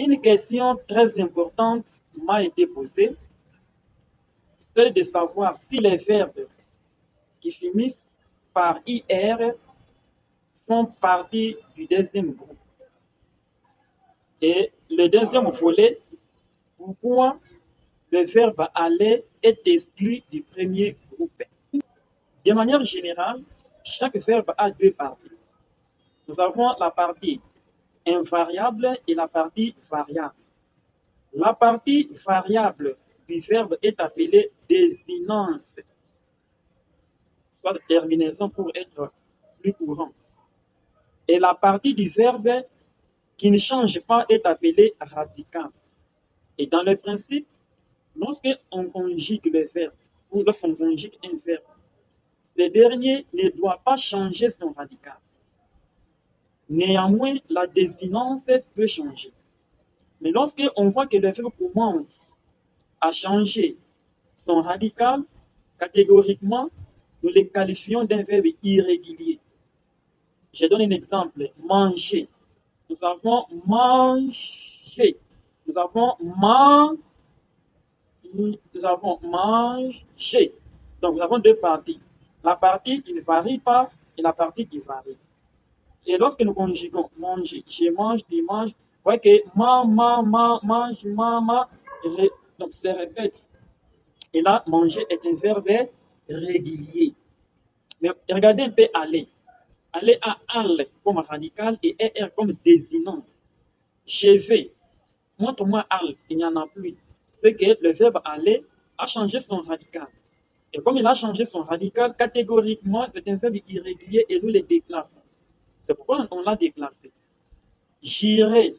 Une question très importante m'a été posée, c'est de savoir si les verbes qui finissent par IR font partie du deuxième groupe. Et le deuxième volet, pourquoi le verbe aller est exclu du premier groupe. De manière générale, chaque verbe a deux parties. Nous avons la partie invariable et la partie variable. La partie variable du verbe est appelée désinence, soit terminaison pour être plus courant. Et la partie du verbe qui ne change pas est appelée radicale. Et dans le principe, lorsqu'on conjugue le verbe ou lorsqu'on conjugue un verbe, ce dernier ne doit pas changer son radical. Néanmoins, la désinence peut changer. Mais lorsqu'on voit que le verbe commence à changer son radical, catégoriquement, nous le qualifions d'un verbe irrégulier. Je donne un exemple. Manger. Nous avons mangé. Nous avons mangé. Donc, nous avons deux parties. La partie qui ne varie pas et la partie qui varie. Et lorsque nous conjuguons manger, je mange, tu manges, vous voyez que mange, donc ça répète. Et là, manger est un verbe régulier. Mais regardez un peu aller. Aller a al comme radical et er comme désinence. Je vais. Montre-moi al, il n'y en a plus. C'est que le verbe aller a changé son radical. Et comme il a changé son radical, catégoriquement, c'est un verbe irrégulier et nous le déclassons. C'est pourquoi on l'a déclassé. J'irai.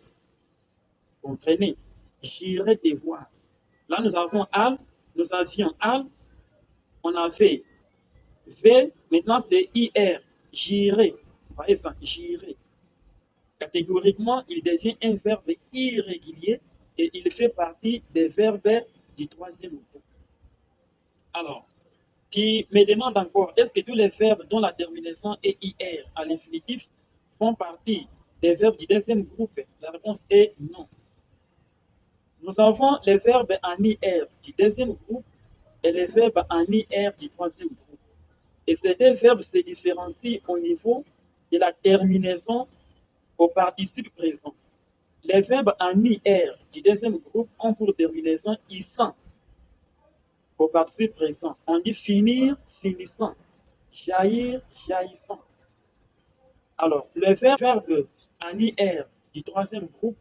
Comprenez? J'irai te voir. Là, nous avons al, nous avions al, on avait V, maintenant c'est IR. J'irai. Vous voyez ça? J'irai. Catégoriquement, il devient un verbe irrégulier et il fait partie des verbes du troisième groupe. Alors, qui me demande encore, est-ce que tous les verbes dont la terminaison est IR à l'infinitif font partie des verbes du deuxième groupe? La réponse est non. Nous avons les verbes en IR du deuxième groupe et les verbes en IR du troisième groupe. Et ces deux verbes se différencient au niveau de la terminaison au participe présent. Les verbes en IR du deuxième groupe ont pour terminaison issant au participe présent. On dit finir, finissant, jaillir, jaillissant. Alors, le verbe en IR du troisième groupe